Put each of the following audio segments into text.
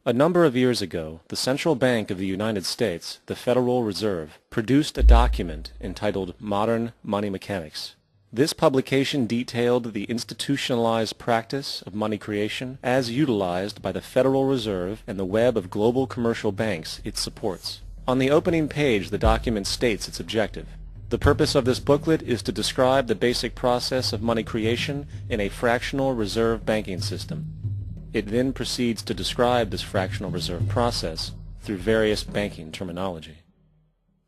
A number of years ago, the Central Bank of the United States, the Federal Reserve, produced a document entitled Modern Money Mechanics. This publication detailed the institutionalized practice of money creation as utilized by the Federal Reserve and the web of global commercial banks it supports. On the opening page, the document states its objective. The purpose of this booklet is to describe the basic process of money creation in a fractional reserve banking system. It then proceeds to describe this fractional reserve process through various banking terminology,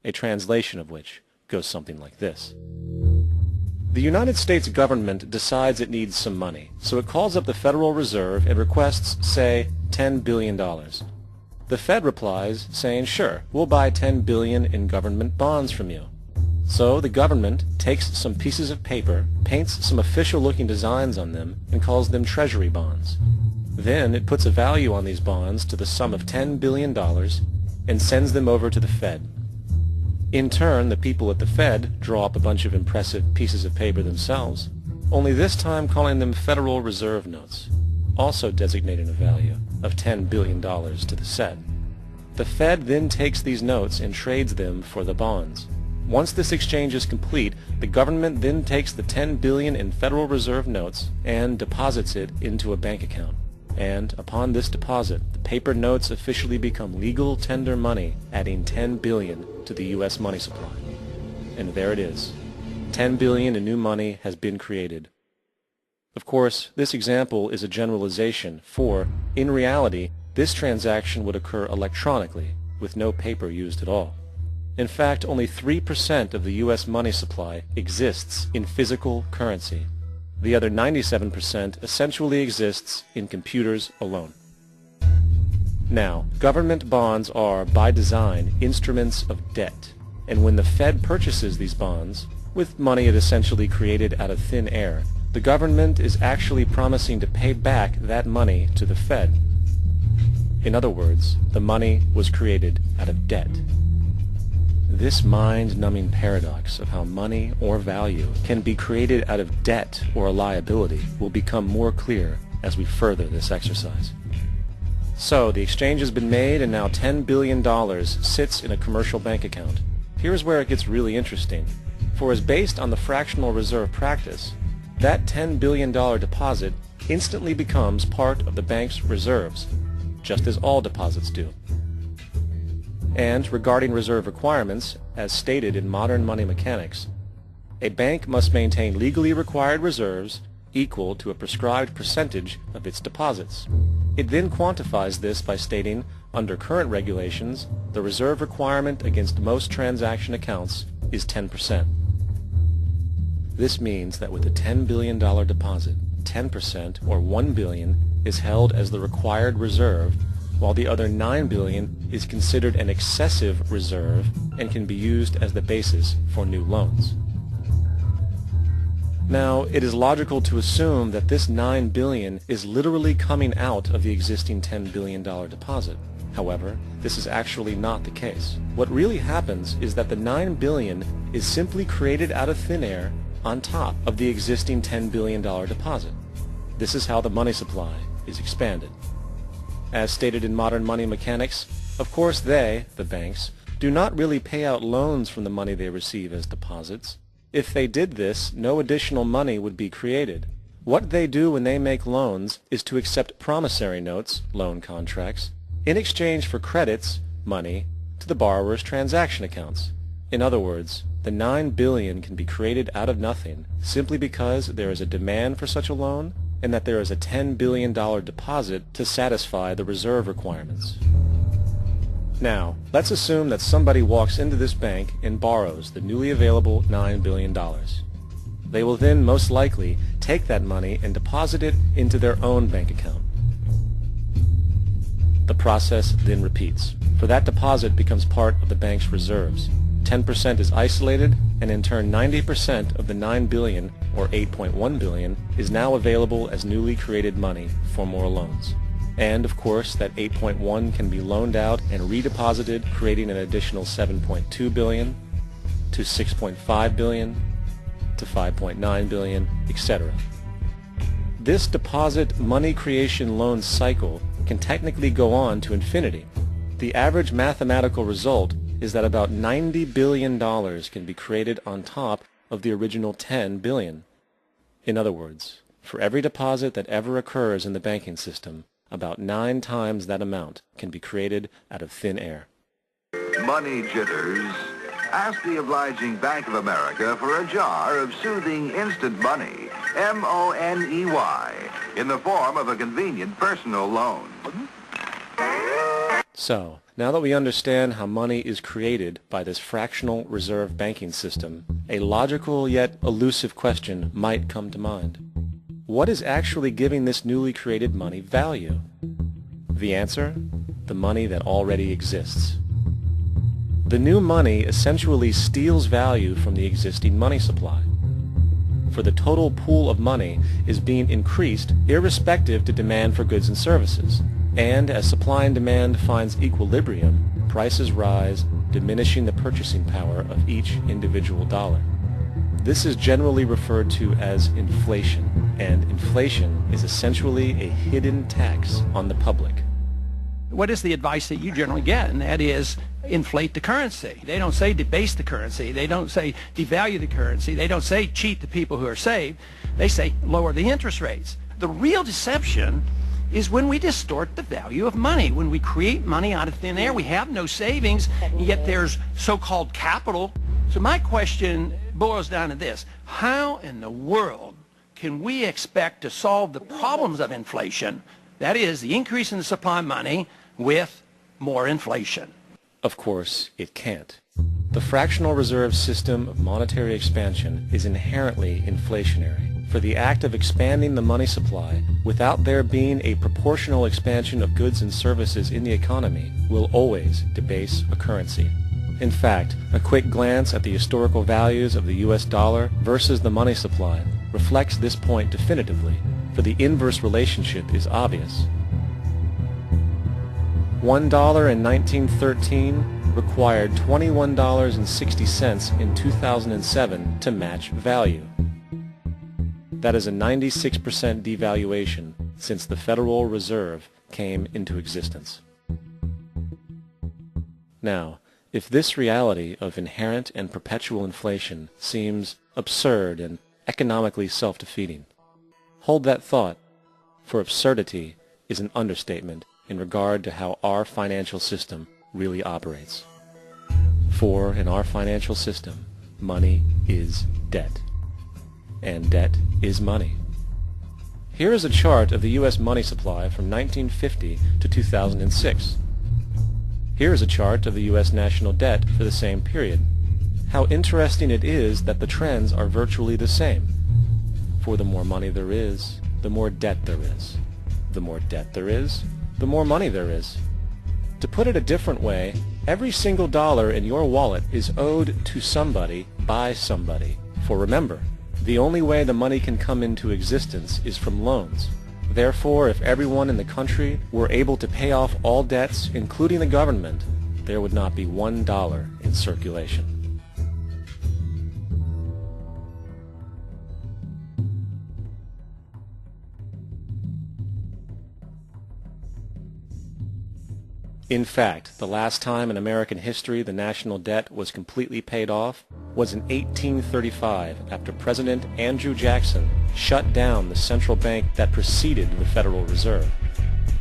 a translation of which goes something like this. The United States government decides it needs some money, so it calls up the Federal Reserve and requests, say, $10 billion. The Fed replies saying, sure, we'll buy $10 billion in government bonds from you. So the government takes some pieces of paper, paints some official-looking designs on them, and calls them Treasury bonds. Then it puts a value on these bonds to the sum of $10 billion and sends them over to the Fed. In turn, the people at the Fed draw up a bunch of impressive pieces of paper themselves, only this time calling them Federal Reserve notes, also designating a value of $10 billion to the Fed. The Fed then takes these notes and trades them for the bonds. Once this exchange is complete, the government then takes the $10 billion in Federal Reserve notes and deposits it into a bank account. And upon this deposit, the paper notes officially become legal tender money, adding $10 billion to the U.S. money supply. And there it is. $10 billion in new money has been created. Of course, this example is a generalization, for, in reality, this transaction would occur electronically, with no paper used at all. In fact, only 3% of the U.S. money supply exists in physical currency. The other 97% essentially exists in computers alone. Now, government bonds are, by design, instruments of debt, and when the Fed purchases these bonds, with money it essentially created out of thin air, the government is actually promising to pay back that money to the Fed. In other words, the money was created out of debt. This mind-numbing paradox of how money or value can be created out of debt or a liability will become more clear as we further this exercise. So, the exchange has been made and now $10 billion sits in a commercial bank account. Here's where it gets really interesting. For as based on the fractional reserve practice, that $10 billion deposit instantly becomes part of the bank's reserves, just as all deposits do. And regarding reserve requirements, as stated in Modern Money Mechanics, a bank must maintain legally required reserves equal to a prescribed percentage of its deposits. It then quantifies this by stating, under current regulations, the reserve requirement against most transaction accounts is 10%. This means that with a $10 billion deposit, 10% or $1 billion is held as the required reserve, while the other $9 billion is considered an excessive reserve and can be used as the basis for new loans. Now, it is logical to assume that this $9 billion is literally coming out of the existing $10 billion deposit. However, this is actually not the case. What really happens is that the $9 billion is simply created out of thin air on top of the existing $10 billion deposit. This is how the money supply is expanded. As stated in Modern Money Mechanics, of course they, the banks, do not really pay out loans from the money they receive as deposits. If they did this, no additional money would be created. What they do when they make loans is to accept promissory notes, loan contracts, in exchange for credits, money, to the borrower's transaction accounts. In other words, the $9 billion can be created out of nothing simply because there is a demand for such a loan and that there is a $10 billion deposit to satisfy the reserve requirements. Now, let's assume that somebody walks into this bank and borrows the newly available $9 billion. They will then most likely take that money and deposit it into their own bank account. The process then repeats, for that deposit becomes part of the bank's reserves. 10% is isolated, and in turn 90% of the $9 billion, or $8.1 billion, is now available as newly created money for more loans. And, of course, that 8.1 can be loaned out and redeposited, creating an additional 7.2 billion, to 6.5 billion, to 5.9 billion, etc. This deposit money creation loan cycle can technically go on to infinity. The average mathematical result is that about $90 billion can be created on top of the original $10 billion. In other words, for every deposit that ever occurs in the banking system, about 9 times that amount can be created out of thin air. Money jitters? Ask the obliging Bank of America for a jar of soothing instant money, M-O-N-E-Y, in the form of a convenient personal loan. So, now that we understand how money is created by this fractional reserve banking system, a logical yet elusive question might come to mind. What is actually giving this newly created money value? The answer? The money that already exists. The new money essentially steals value from the existing money supply. For the total pool of money is being increased irrespective to demand for goods and services. And as supply and demand finds equilibrium, prices rise, diminishing the purchasing power of each individual dollar. This is generally referred to as inflation, and inflation is essentially a hidden tax on the public. What is the advice that you generally get? And that is inflate the currency. They don't say debase the currency. They don't say devalue the currency. They don't say cheat the people who are saved. They say lower the interest rates. The real deception is when we distort the value of money. When we create money out of thin air, we have no savings, and yet there's so-called capital. So my question boils down to this: how in the world can we expect to solve the problems of inflation, that is, the increase in the supply of money, with more inflation? Of course, it can't. The fractional reserve system of monetary expansion is inherently inflationary. For the act of expanding the money supply, without there being a proportional expansion of goods and services in the economy, will always debase a currency. In fact, a quick glance at the historical values of the US dollar versus the money supply reflects this point definitively, for the inverse relationship is obvious. $1 in 1913 required $21.60 in 2007 to match value. That is a 96% devaluation since the Federal Reserve came into existence. Now, if this reality of inherent and perpetual inflation seems absurd and economically self-defeating, hold that thought, for absurdity is an understatement in regard to how our financial system really operates. For in our financial system, money is debt, and debt is money. Here is a chart of the U.S. money supply from 1950 to 2006. Here is a chart of the U.S. national debt for the same period. How interesting it is that the trends are virtually the same. For the more money there is, the more debt there is. The more debt there is, the more money there is. To put it a different way, every single dollar in your wallet is owed to somebody by somebody. For remember, the only way the money can come into existence is from loans. Therefore, if everyone in the country were able to pay off all debts, including the government, there would not be $1 in circulation. In fact, the last time in American history the national debt was completely paid off was in 1835 after President Andrew Jackson shut down the central bank that preceded the Federal Reserve.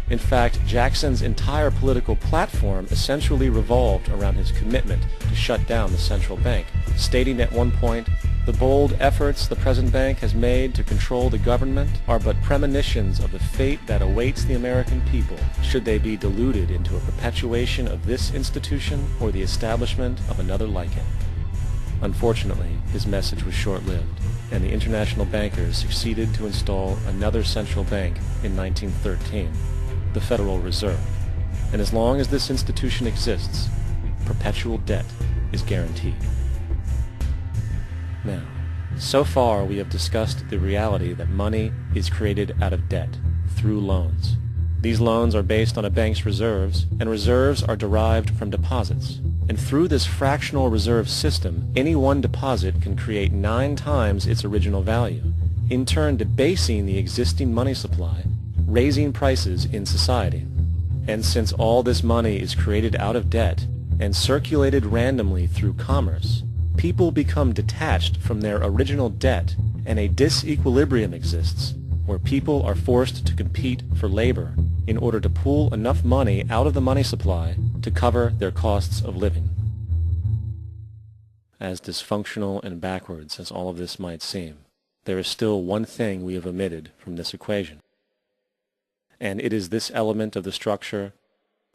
In fact, Jackson's entire political platform essentially revolved around his commitment to shut down the central bank, stating at one point, "The bold efforts the present bank has made to control the government are but premonitions of the fate that awaits the American people should they be deluded into a perpetuation of this institution or the establishment of another like it." Unfortunately, his message was short-lived, and the international bankers succeeded to install another central bank in 1913, the Federal Reserve. And as long as this institution exists, perpetual debt is guaranteed. Now, so far we have discussed the reality that money is created out of debt, through loans. These loans are based on a bank's reserves, and reserves are derived from deposits. And through this fractional reserve system, any one deposit can create 9 times its original value, in turn debasing the existing money supply, raising prices in society. And since all this money is created out of debt and circulated randomly through commerce, people become detached from their original debt, and a disequilibrium exists where people are forced to compete for labor in order to pull enough money out of the money supply to cover their costs of living. As dysfunctional and backwards as all of this might seem, there is still one thing we have omitted from this equation. And it is this element of the structure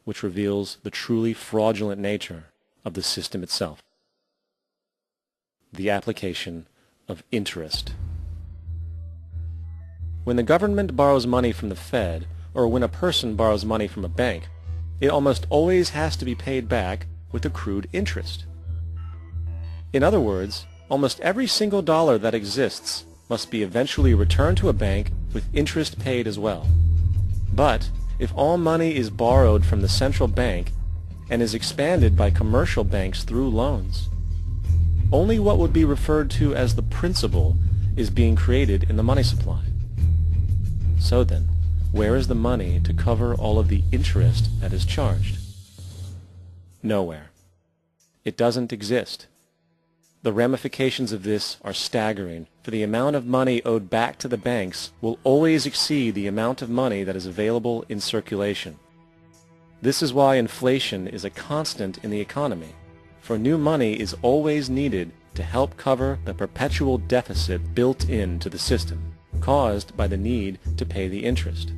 which reveals the truly fraudulent nature of the system itself: the application of interest. When the government borrows money from the Fed, or when a person borrows money from a bank, it almost always has to be paid back with accrued interest. In other words, almost every single dollar that exists must be eventually returned to a bank with interest paid as well. But if all money is borrowed from the central bank and is expanded by commercial banks through loans, only what would be referred to as the principal is being created in the money supply. So then, where is the money to cover all of the interest that is charged? Nowhere. It doesn't exist. The ramifications of this are staggering, for the amount of money owed back to the banks will always exceed the amount of money that is available in circulation. This is why inflation is a constant in the economy, for new money is always needed to help cover the perpetual deficit built into the system, caused by the need to pay the interest.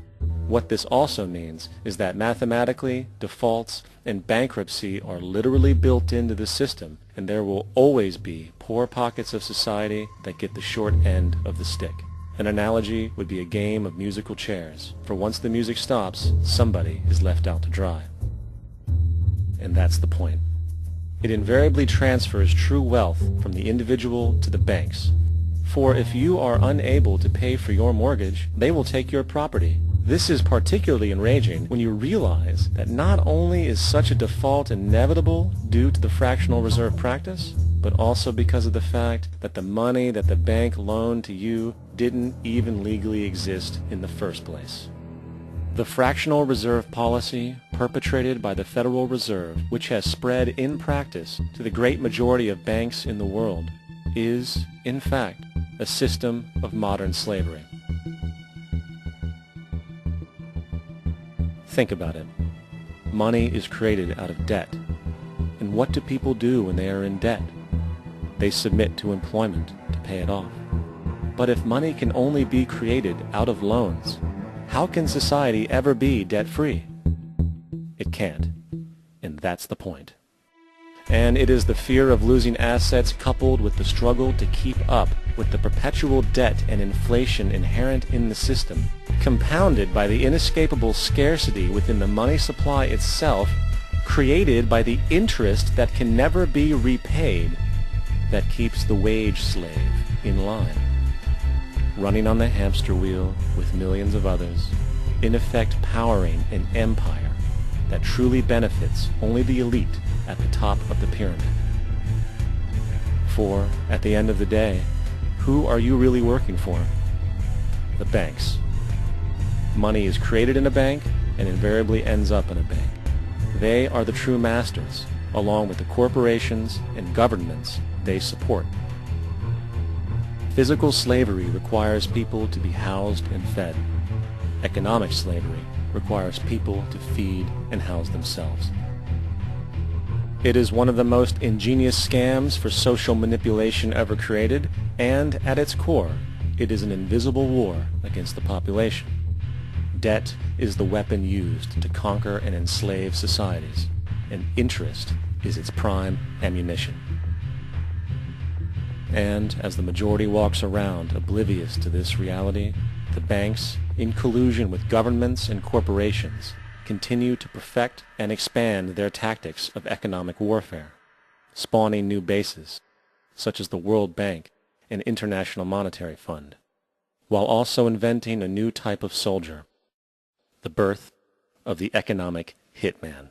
What this also means is that mathematically, defaults and bankruptcy are literally built into the system, and there will always be poor pockets of society that get the short end of the stick. An analogy would be a game of musical chairs, for once the music stops, somebody is left out to dry. And that's the point. It invariably transfers true wealth from the individual to the banks. For if you are unable to pay for your mortgage, they will take your property. This is particularly enraging when you realize that not only is such a default inevitable due to the fractional reserve practice, but also because of the fact that the money that the bank loaned to you didn't even legally exist in the first place. The fractional reserve policy perpetrated by the Federal Reserve, which has spread in practice to the great majority of banks in the world, is, in fact, a system of modern slavery. Think about it. Money is created out of debt. And what do people do when they are in debt? They submit to employment to pay it off. But if money can only be created out of loans, how can society ever be debt-free? It can't. And that's the point. And it is the fear of losing assets coupled with the struggle to keep up with the perpetual debt and inflation inherent in the system, compounded by the inescapable scarcity within the money supply itself, created by the interest that can never be repaid, that keeps the wage slave in line, running on the hamster wheel with millions of others, in effect powering an empire that truly benefits only the elite at the top of the pyramid. For, at the end of the day, who are you really working for? The banks. Money is created in a bank and invariably ends up in a bank. They are the true masters, along with the corporations and governments they support. Physical slavery requires people to be housed and fed. Economic slavery requires people to feed and house themselves. It is one of the most ingenious scams for social manipulation ever created, and at its core, it is an invisible war against the population. Debt is the weapon used to conquer and enslave societies, and interest is its prime ammunition. And as the majority walks around oblivious to this reality, the banks, in collusion with governments and corporations, continue to perfect and expand their tactics of economic warfare, spawning new bases, such as the World Bank and International Monetary Fund, while also inventing a new type of soldier, the birth of the economic hitman.